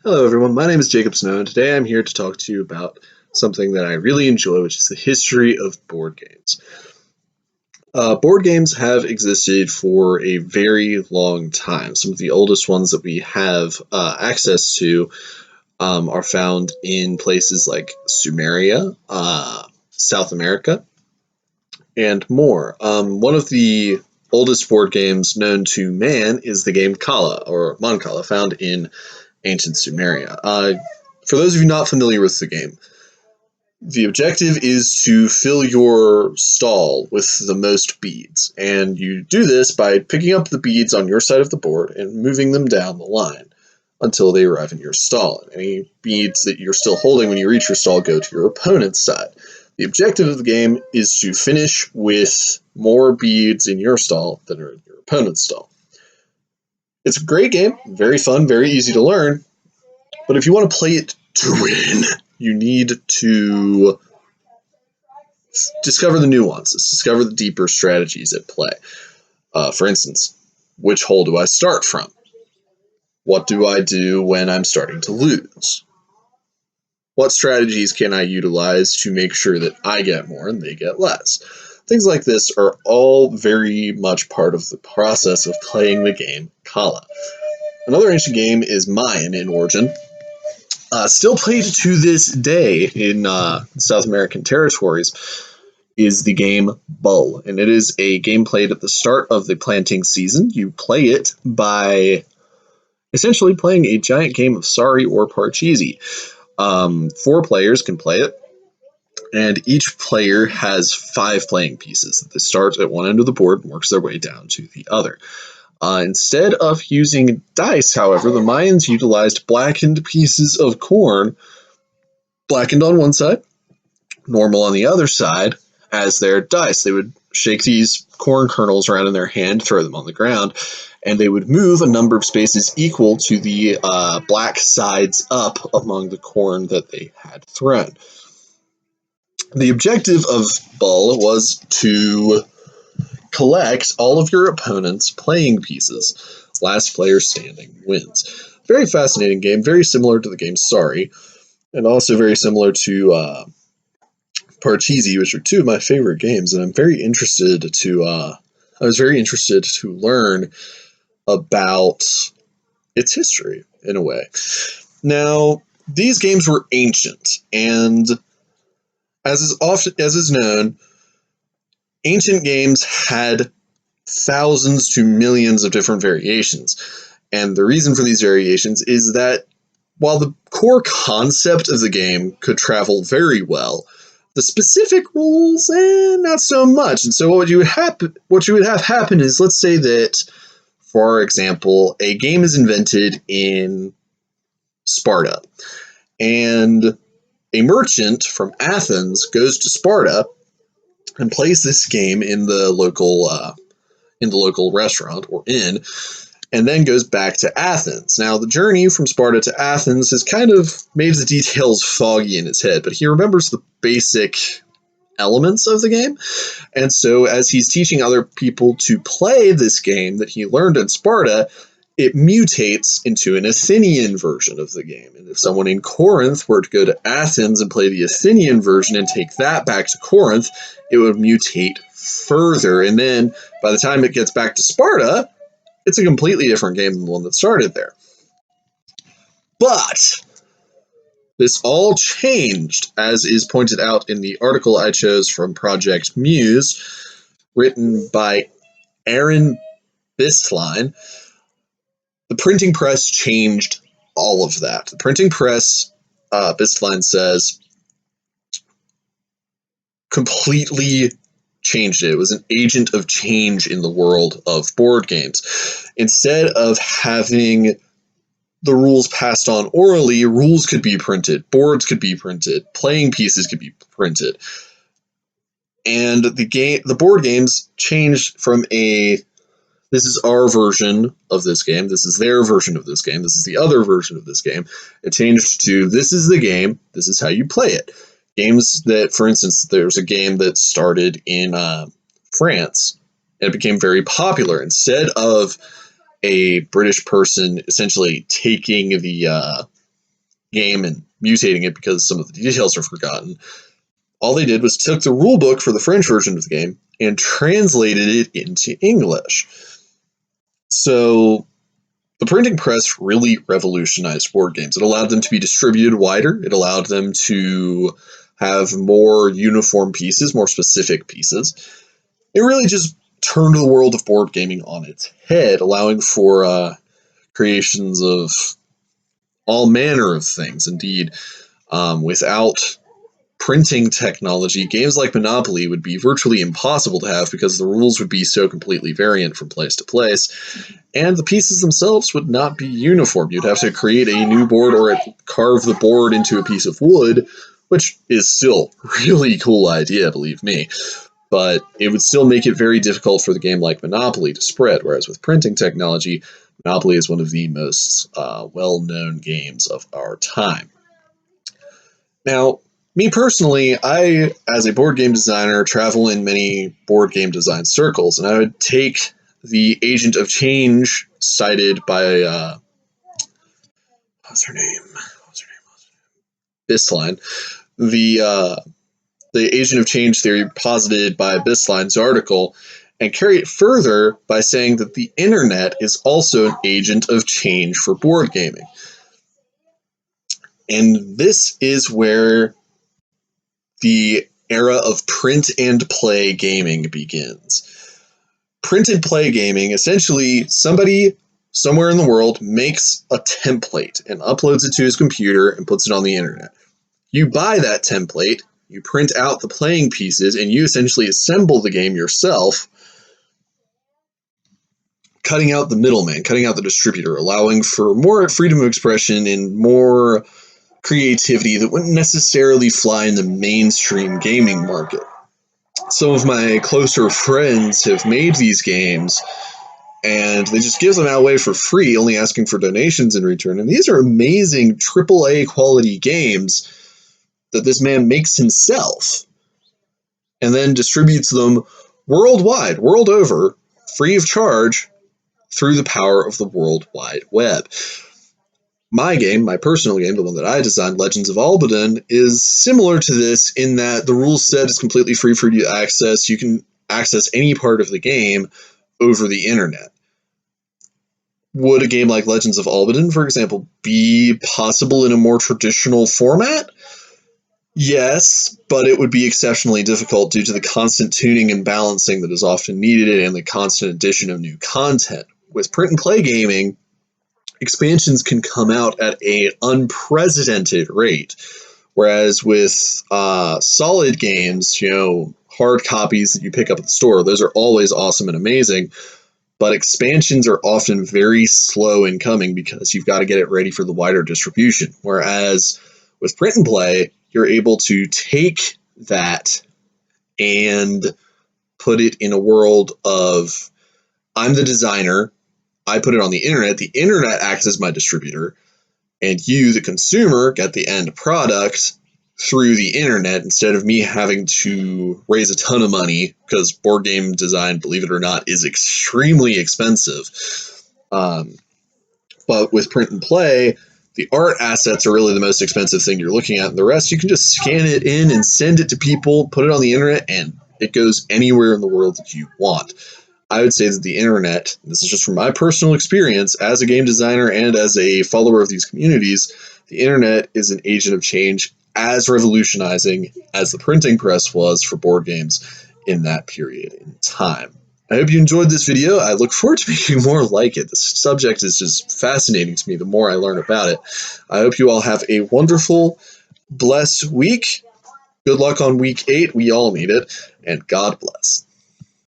Hello, everyone. My name is Jacob Snow, and today I'm here to talk to you about something that I really enjoy, which is the history of board games. Board games have existed for a very long time. Some of the oldest ones that we have access to are found in places like Sumeria, South America, and more. One of the oldest board games known to man is the game Kala, or Mancala, found in ancient Sumeria. For those of you not familiar with the game, the objective is to fill your stall with the most beads, and you do this by picking up the beads on your side of the board and moving them down the line until they arrive in your stall. Any beads that you're still holding when you reach your stall go to your opponent's side. The objective of the game is to finish with more beads in your stall than are in your opponent's stall. It's a great game, very fun, very easy to learn, but if you want to play it to win, you need to discover the nuances, discover the deeper strategies at play. For instance, which hole do I start from? What do I do when I'm starting to lose? What strategies can I utilize to make sure that I get more and they get less? Things like this are all very much part of the process of playing the game Kala. Another ancient game is Mayan in origin, still played to this day in South American territories, is the game Bull, and it is a game played at the start of the planting season. You play it by essentially playing a giant game of Sorry or Parcheesi. Four players can play it, and each player has five playing pieces. They start at one end of the board and works their way down to the other. Instead of using dice, however, the Mayans utilized blackened pieces of corn, blackened on one side, normal on the other side, as their dice. They would shake these corn kernels around in their hand, throw them on the ground, and they would move a number of spaces equal to the black sides up among the corn that they had thrown. The objective of Bull was to collect all of your opponent's playing pieces. Last player standing wins. Very fascinating game, very similar to the game Sorry, and also very similar to Parcheesi, which are two of my favorite games, and I was very interested to learn about its history in a way. Now, these games were ancient, and as is known, ancient games had thousands to millions of different variations. And the reason for these variations is that while the core concept of the game could travel very well, the specific rules, not so much. And so what you would have happen is, let's say that, for example, a game is invented in Sparta, and a merchant from Athens goes to Sparta and plays this game in the local restaurant or inn, and then goes back to Athens. Now, the journey from Sparta to Athens has kind of made the details foggy in his head, but he remembers the basic elements of the game. And so, as he's teaching other people to play this game that he learned in Sparta, it mutates into an Athenian version of the game. And if someone in Corinth were to go to Athens and play the Athenian version and take that back to Corinth, it would mutate further. And then by the time it gets back to Sparta, it's a completely different game than the one that started there. But this all changed, as is pointed out in the article I chose from Project Muse, written by Aaron Bistline. The printing press changed all of that. The printing press, Bistline says, completely changed it. It was an agent of change in the world of board games. Instead of having the rules passed on orally, rules could be printed, boards could be printed, playing pieces could be printed. And the board games changed from this is our version of this game, this is their version of this game, this is the other version of this game. It changed to, this is the game, this is how you play it. Games that, for instance, there's a game that started in France, and it became very popular. Instead of a British person essentially taking game and mutating it because some of the details are forgotten. All they did was took the rule book for the French version of the game and translated it into English. So the printing press really revolutionized board games. It allowed them to be distributed wider. It allowed them to have more uniform pieces, more specific pieces. It really just turned the world of board gaming on its head, allowing for creations of all manner of things. Indeed, without printing technology, games like Monopoly would be virtually impossible to have because the rules would be so completely variant from place to place, and the pieces themselves would not be uniform. You'd have to create a new board or carve the board into a piece of wood, which is still a really cool idea, believe me. But it would still make it very difficult for the game like Monopoly to spread, whereas with printing technology, Monopoly is one of the most well-known games of our time. Now, me personally, I, as a board game designer, travel in many board game design circles, and I would take the agent of change cited by, what's her name? Bisline. The agent of change theory posited by Bisline's article, and carry it further by saying that the internet is also an agent of change for board gaming. And this is where the era of print and play gaming begins. Print and play gaming, essentially, somebody somewhere in the world makes a template and uploads it to his computer and puts it on the internet. You buy that template, you print out the playing pieces, and you essentially assemble the game yourself, cutting out the middleman, cutting out the distributor, allowing for more freedom of expression and more creativity that wouldn't necessarily fly in the mainstream gaming market. Some of my closer friends have made these games, and they just give them out away for free, only asking for donations in return. And these are amazing AAA quality games that this man makes himself and then distributes them worldwide, world over, free of charge, through the power of the World Wide Web. My game, my personal game, the one that I designed, Legends of Albaden, is similar to this in that the rule set is completely free for you to access. You can access any part of the game over the internet. Would a game like Legends of Albaden, for example, be possible in a more traditional format? Yes, but it would be exceptionally difficult due to the constant tuning and balancing that is often needed and the constant addition of new content. With print and play gaming, expansions can come out at an unprecedented rate, whereas with solid games, hard copies that you pick up at the store, those are always awesome and amazing, but expansions are often very slow in coming because you've got to get it ready for the wider distribution, whereas with print and play, you're able to take that and put it in a world of, I'm the designer, I put it on the internet acts as my distributor, and you, the consumer, get the end product through the internet instead of me having to raise a ton of money, because board game design, believe it or not, is extremely expensive. But with print and play, the art assets are really the most expensive thing you're looking at, and the rest you can just scan it in and send it to people, put it on the internet, and it goes anywhere in the world that you want. I would say that the internet, this is just from my personal experience as a game designer and as a follower of these communities, the internet is an agent of change as revolutionizing as the printing press was for board games in that period in time. I hope you enjoyed this video. I look forward to making more like it. This subject is just fascinating to me the more I learn about it. I hope you all have a wonderful, blessed week. Good luck on week 8. We all need it. And God bless.